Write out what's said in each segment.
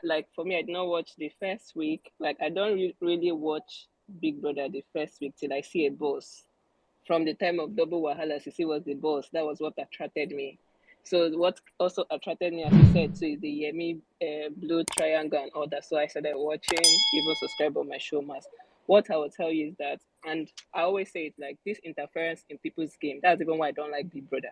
like for me, I did not watch the first week. Like I don't really watch Big Brother the first week till I see a boss. From the time of Double Wahala, Sisi was the boss. That was what attracted me. So what also attracted me, as you said, to is the Yemi Blue Triangle and all that. So I started watching, even subscribe on my show mass. What I will tell you is that, and I always say it like this interference in people's game. That's even why I don't like Big Brother.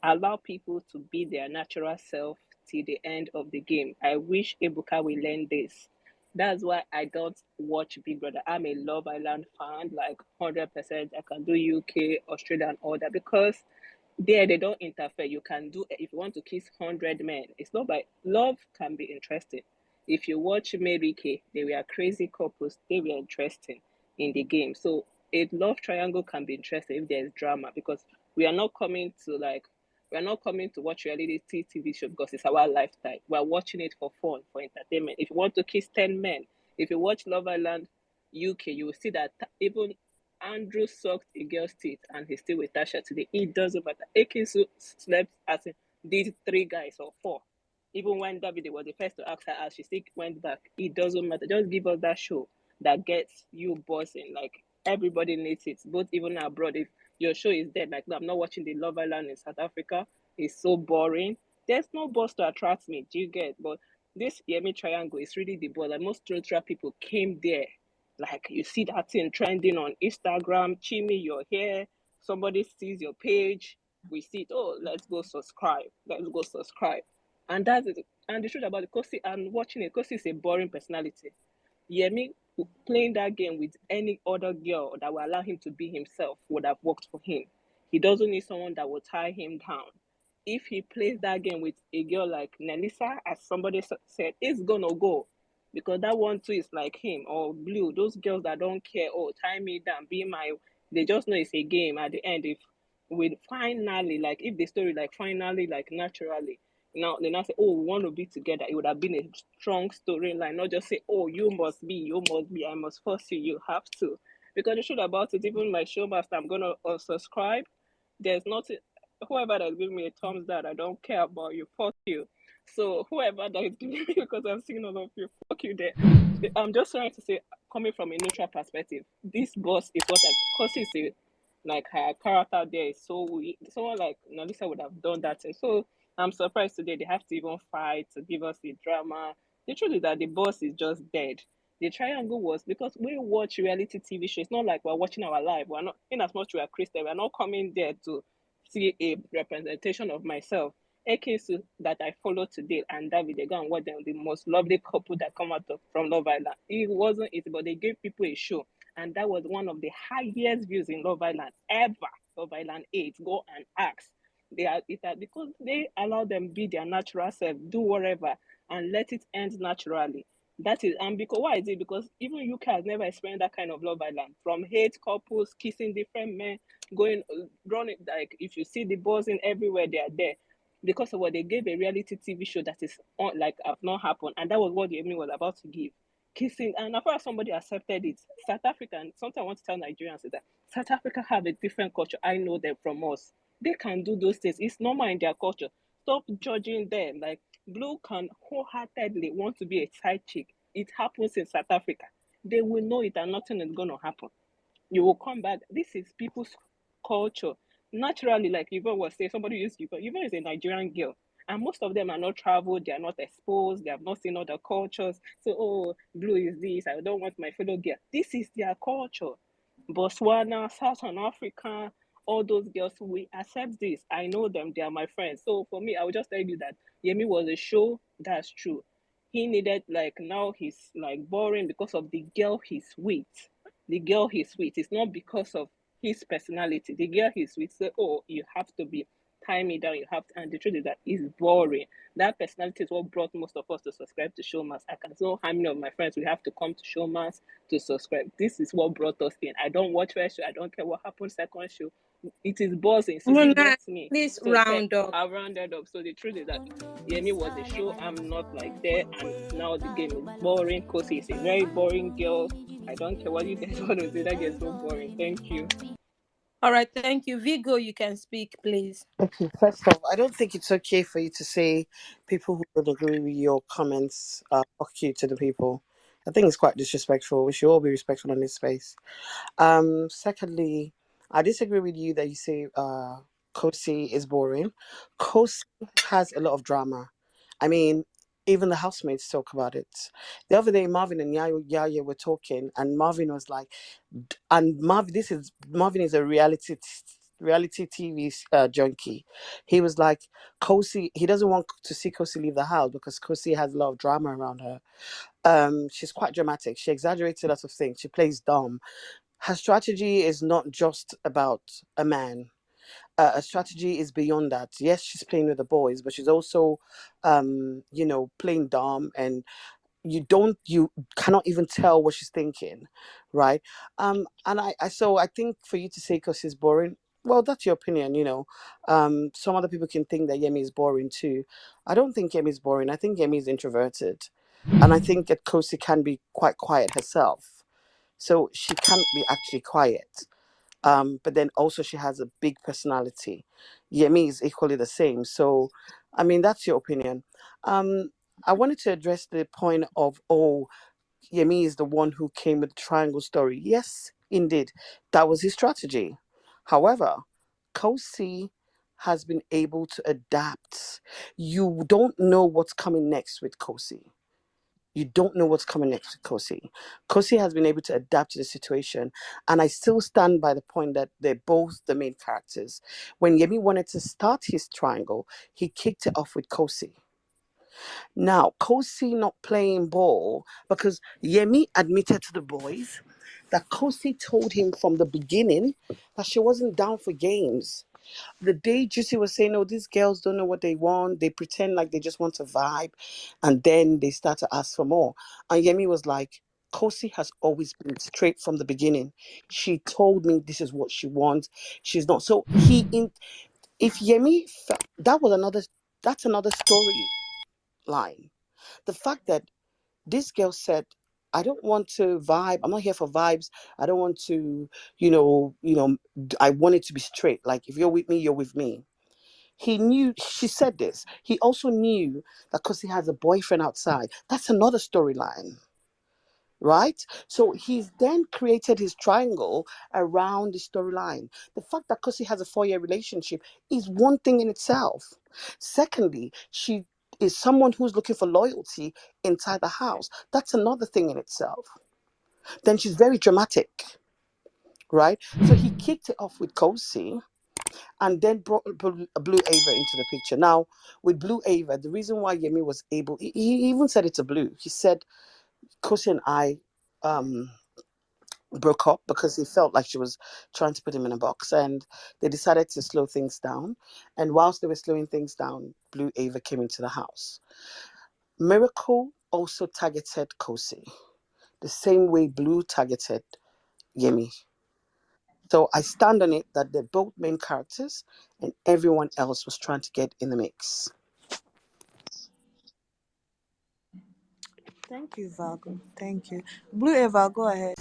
Allow people to be their natural self till the end of the game. I wish Ebuka will learn this. That's why I don't watch Big Brother. I'm a Love Island fan, like 100%. I can do UK, Australia, and all that because there they don't interfere. You can do if you want to kiss 100 men. It's not by love can be interesting. If you watch Mary Kay, they were crazy couples. They were interesting in the game. So a love triangle can be interesting if there's drama because we are not coming to like we're not coming to watch reality TV show because it's our lifestyle. We're watching it for fun, for entertainment. If you want to kiss 10 men, if you watch Love Island UK, you will see that even Andrew sucked a girl's teeth and he's still with Tasha today. It doesn't matter. Ekinsu slept as in these 3 guys or 4. Even when Davide was the first to ask her out, she still went back. It doesn't matter. Just give us that show that gets you buzzing. Like everybody needs it, both even abroad. If your show is dead, like I'm not watching the Love Island in South Africa, it's so boring. There's no buzz to attract me. Do you get? But this Yemi Triangle is really the buzz. Like most neutral people came there. Like you see that thing trending on Instagram, Chimmy, you're here, somebody sees your page, we see it, oh, let's go subscribe. Let's go subscribe. And that's it. And the truth about the KHOSI, I'm watching it. KHOSI is a boring personality. Yemi playing that game with any other girl that will allow him to be himself would have worked for him. He doesn't need someone that will tie him down. If he plays that game with a girl like Nelisa, as somebody said, it's gonna go because that one too is like him or Blue. Those girls that don't care, oh, tie me down, be my. They just know it's a game. At the end, if we finally like, if the story like finally like naturally now they now say, oh, we want to be together, it would have been a strong storyline, not just say, oh, you must be, I must force you, you have to. Because the truth about it, even my show master, I'm gonna subscribe. There's nothing. Whoever that's giving me a thumbs down, I don't care about you. Fuck you. So whoever that is giving me, because I'm seeing all of you, fuck you there. I'm just trying to say, coming from a neutral perspective, this boss is what I, because he's a like her character there is so weak. Someone like Nalisa would have done that thing. So I'm surprised today they have to even fight to give us the drama. The truth is that the boss is just dead. The triangle was because we watch reality TV shows. It's not like we're watching our life. We're not, in as much we are Christian, we're not coming there to see a representation of myself. AKs that I follow today and David, they go and watch them, the most lovely couple that come out of, from Love Island. It wasn't it, but they gave people a show. And that was one of the highest views in Love Island ever. Love Island 8. Go and ask. They are it because they allow them be their natural self, do whatever, and let it end naturally. That is, and because why is it? Because even UK has never experienced that kind of Love Island. From hate couples, kissing different men, going running like if you see the buzzing everywhere, they are there. Because of what they gave a reality TV show that is on, like have not happened, and that was what the Emmy was about to give kissing, and as far as somebody accepted it, South Africa, and sometimes I want to tell Nigerians is that South Africa have a different culture. I know them from us. They can do those things. It's normal in their culture. Stop judging them. Like Blue can wholeheartedly want to be a side chick. It happens in South Africa. They will know it and nothing is gonna happen. You will come back. This is people's culture. Naturally, like Yvonne was saying, somebody used Yvonne. Yvonne is a Nigerian girl. And most of them are not traveled, they are not exposed, they have not seen other cultures. So, oh, Blue is this, I don't want my fellow girl. This is their culture. Botswana, Southern Africa, all those girls, we accept this. I know them, they are my friends. So for me, I will just tell you that Yemi was a show, that's true. He needed, like, now he's like boring because of the girl he's with. The girl he's with. It's not because of his personality. The girl he's with say, oh, you have to be tie me down, you have to, and the truth is that it's boring. That personality is what brought most of us to subscribe to Showmas. I can know how many of my friends we have to come to Showmas to subscribe. This is what brought us in. I don't watch first show, I don't care what happens second show. It is buzzing. Oh, Sisi nah, gets me. please So round up. I've rounded up. So the truth is that Yemi was a show. I'm not like there, and now the game is boring. KHOSI is a very boring girl. I don't care what you guys want to say. That gets so boring. Thank you. All right, thank you. Vigo, you can speak, please. Okay, first off, I don't think it's okay for you to say people who don't agree with your comments fuck you to the people. I think it's quite disrespectful. We should all be respectful in this space. Secondly, I disagree with you that you say KHOSI is boring. KHOSI has a lot of drama. I mean, even the housemates talk about it. The other day, Marvin and Yaya were talking, and Marvin was like, and Marvin is a reality TV junkie. He was like, KHOSI, he doesn't want to see KHOSI leave the house because KHOSI has a lot of drama around her. She's quite dramatic. She exaggerates a lot of things. She plays dumb. Her strategy is not just about a man. A strategy is beyond that. Yes, she's playing with the boys, but she's also, playing dumb, and you cannot even tell what she's thinking, right? And so I think for you to say because she's boring, well, that's your opinion, some other people can think that Yemi is boring too. I don't think Yemi is boring. I think Yemi is introverted, and I think that Kosi can be quite quiet herself, so she can't be actually quiet. But then also she has a big personality. Yemi is equally the same. So, I mean, that's your opinion. Um, I wanted to address the point of, oh, Yemi is the one who came with the triangle story. Yes, indeed, that was his strategy. However, Kosi has been able to adapt. You don't know what's coming next with Kosi. You don't know what's coming next with Kosi. Kosi has been able to adapt to the situation, and I still stand by the point that they're both the main characters. When Yemi wanted to start his triangle, he kicked it off with Kosi. Now, Kosi not playing ball because Yemi admitted to the boys that Kosi told him from the beginning that she wasn't down for games. The day Juicy was saying, "Oh, these girls don't know what they want. They pretend like they just want to vibe, and then they start to ask for more." And Yemi was like, "Kosi has always been straight from the beginning. She told me this is what she wants. She's not." So if Yemi that was that's another storyline. The fact that this girl said, "I don't want to vibe. I'm not here for vibes. I don't want to, I want it to be straight. Like if you're with me, you're with me." He knew she said this. He also knew that because he has a boyfriend outside, that's another storyline, right? So he's then created his triangle around the storyline. The fact that because he has a 4-year relationship is one thing in itself. Secondly, she is someone who's looking for loyalty inside the house. That's another thing in itself. Then she's very dramatic, right? So he kicked it off with Kosi and then brought Blue Ava into the picture. Now, with Blue Ava, the reason why Yemi was able, he even said it's a blue. He said, Kosi and I um, broke up because he felt like she was trying to put him in a box, and they decided to slow things down. And whilst they were slowing things down, Blue Ava came into the house. Miracle also targeted Kosi the same way Blue targeted Yemi. So I stand on it that they're both main characters and everyone else was trying to get in the mix. Thank you, Vago. Thank you. Blue Eva, go ahead.